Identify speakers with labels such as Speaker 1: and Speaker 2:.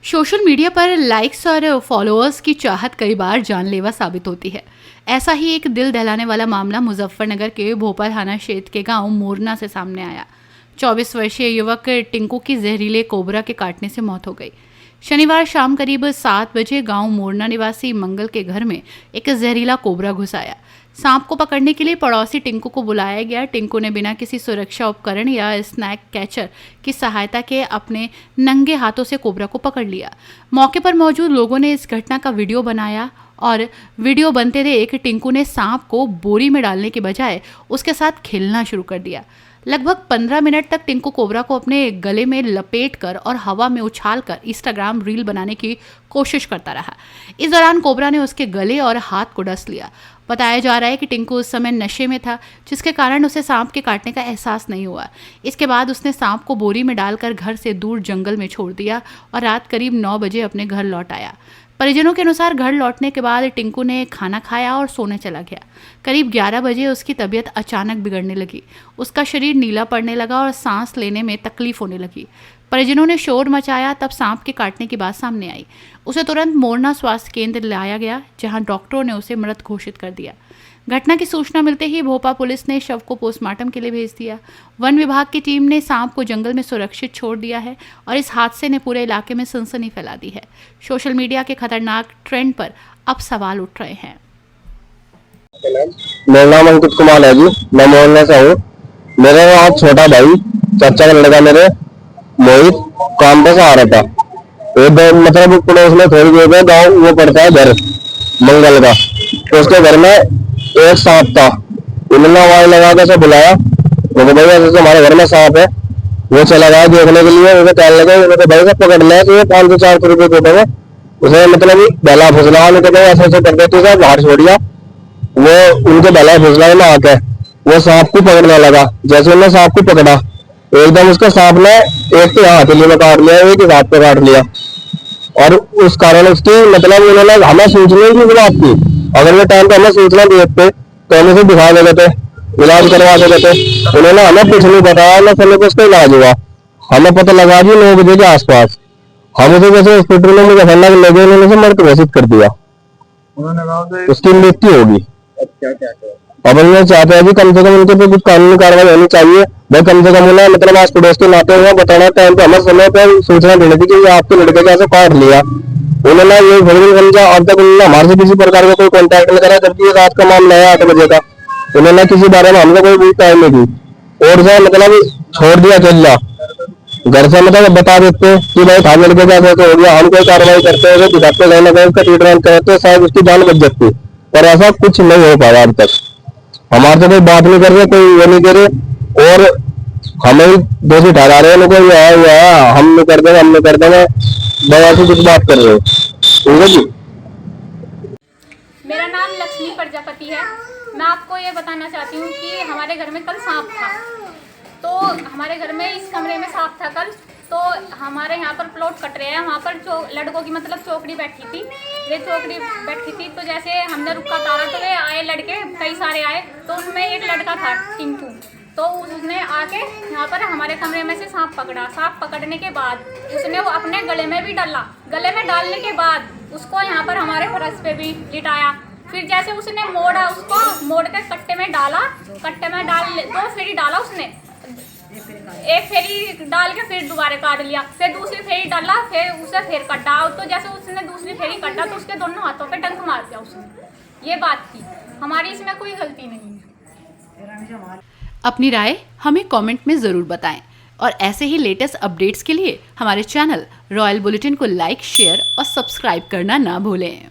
Speaker 1: Social media पर likes और followers की चाहत कई बार जानलेवा साबित होती है। ऐसा ही एक दिल दहलाने वाला मामला मुजफ्फरनगर के भोपाल थाना क्षेत्र के गांव मोरना से सामने आया। 24 वर्षीय युवक टिंकू की जहरीले कोबरा के काटने से मौत हो गई। शनिवार शाम करीब 7 बजे गांव मोरना निवासी मंगल के घर में एक जहरीला कोबरा घुस आया। सांप को पकड़ने के लिए पड़ोसी टिंकू को बुलाया गया। टिंकू ने बिना किसी सुरक्षा उपकरण या स्नैक कैचर की सहायता के अपने नंगे हाथों से कोबरा को पकड़ लिया। मौके पर मौजूद लोगों ने इस घटना का वीडियो बनाया और वीडियो बनते देख टिंकू ने सांप को बोरी में डालने के बजाय उसके साथ खेलना शुरू कर दिया। लगभग 15 मिनट तक टिंकू कोबरा को अपने गले में लपेटकर और हवा में उछालकर इंस्टाग्राम रील बनाने की कोशिश करता रहा। इस दौरान कोबरा ने उसके गले और हाथ को डस लिया। बताया जा रहा है कि टिंकू उस समय नशे में था, जिसके कारण उसे सांप के काटने का एहसास नहीं हुआ। इसके बाद उसने सांप को बोरी में डालकर घर से दूर जंगल में छोड़ दिया और रात करीब 9 बजे अपने घर लौट आया। परिजनों के अनुसार घर लौटने के बाद टिंकू ने खाना खाया और सोने चला गया। करीब 11 बजे उसकी तबीयत अचानक बिगड़ने लगी। उसका शरीर नीला पड़ने लगा और सांस लेने में तकलीफ होने लगी। परिजनों ने शोर मचाया, तब सांप के काटने की बात सामने आई। उसे तुरंत मोरना स्वास्थ्य केंद्र लाया गया, जहां डॉक्टरों ने उसे मृत घोषित कर दिया। घटना की सूचना मिलते ही भोपाल पुलिस ने शव को पोस्टमार्टम के लिए भेज दिया। वन विभाग की टीम ने सांप को जंगल में सुरक्षित छोड़ दिया है और इस हादसे ने पूरे इलाके में सनसनी फैला दी है। सोशल मीडिया के खतरनाक ट्रेंड पर अब सवाल उठ रहे हैं।
Speaker 2: मेरा नाम अंकित कुमार है जी, मैं मोहल्ले से हूँ। मेरे आज छोटा भाई चाचा का लड़का मेरे मोहित काम पे से आ रहा था। मतलब पड़ोस में थोड़ी देर में गाँव वो पड़ता है घर मंगल का, तो उसके घर में एक सांप था। उन्होंने आवाज लगा के बुलाया, मुझे भाई ऐसे हमारे घर में सांप है। वो चला गया देखने के लिए। उसे कहने लगे भाई से पकड़ लिया कि 500-400 रुपये देते हुए उसे मतलब बेला फुसला ऐसे ऐसे कर देते उसे बाहर छोड़ दिया। वो उनके बेला फुसला में आके वो सांप को पकड़ने लगा। जैसे उन्होंने सांप को पकड़ा, एकदम उसका सांप ने एक के हथेली में काट लिया, एक ही हाथ पे काट लिया। और उस कारण उसकी मतलब उन्होंने हमें सूचना की बात की। अगर वो टाइम पे हमें सूचना देते तो हम उसे दिखा देते थे, इलाज करवा देते थे। उन्होंने हमें कुछ नहीं बताया, ना समय को उसका इलाज हुआ। हमें पता लगा जी 9 बजे के आसपास। हम उसे जैसे हॉस्पिटल में मुजफ्फरनगर ले गए, उन्होंने मृत घोषित कर दिया। उसकी मृत्यु होगी। अब मैं चाहते हैं कि कम से कम उनके पे कुछ कानूनी कार्रवाई होनी चाहिए। भाई कम से कम उन्हें मतलब आज पड़ोस के नाते हुए बताना टाइम पे हमें समय पर सूचना देनी थी कि आपके लड़के का ऐसे काट लिया। उन्होंने ये समझा अब तक उन्होंने हमारे से किसी प्रकार का कोई कॉन्टैक्ट नहीं करा, जबकि ये रात का मामला है 8 बजे का। उन्होंने किसी बारे में हमको कोई टाइम नहीं दी और जो मतलब छोड़ दिया चल जा। घर से मतलब बता देते कि भाई था लड़के का ऐसे हो गया, हम कोई कार्रवाई करते हैं दिखाते गए ना गए उसका ट्रीटमेंट करते शायद उसकी जान बच जाती, पर ऐसा कुछ नहीं हो पाया अब तक। हमारे से कोई बात नहीं कर रहे, कोई वो नहीं करे और हमें दोषी ठहरा रहे हैं। कोई हुआ है हम नहीं कर देंगे, हम नहीं कर देंगे, बड़ा से कुछ बात कर रहे हो। ठीक है जी।
Speaker 3: मेरा नाम लक्ष्मी प्रजापति है। मैं आपको ये बताना चाहती हूँ कि हमारे घर में कल सांप था। तो हमारे घर में इस कमरे में सांप था कल। तो हमारे यहाँ पर प्लॉट कट रहे हैं, वहाँ पर लड़कों की मतलब चौकड़ी बैठी थी। वे चौकड़ी बैठी थी तो जैसे हमने रुक्का तारा तो वे आए लड़के, कई सारे आए। तो उसमें एक लड़का था टिंकू, तो उसने आके यहाँ पर हमारे कमरे में से सांप पकड़ा। सांप पकड़ने के बाद उसने वो अपने गले में भी डाला। गले में डालने के बाद उसको यहाँ पर हमारे फर्श पे भी लिटाया। फिर जैसे उसने मोड़ा, उसको मोड़ के कट्टे में डाला। कट्टे में डाल 2 फेरी डाला उसने, एक फेरी डाल के फिर दोबारा काट लिया। फिर दूसरी फेरी डाला, फिर उसे फिर कटा। तो जैसे उसने दूसरी फेरी कटा तो उसके दोनों हाथों पे डंक मार दिया उसने। ये बात थी, हमारी इसमें कोई गलती नहीं है।
Speaker 1: अपनी राय हमें कमेंट में ज़रूर बताएं और ऐसे ही लेटेस्ट अपडेट्स के लिए हमारे चैनल रॉयल बुलेटिन को लाइक, शेयर और सब्सक्राइब करना ना भूलें।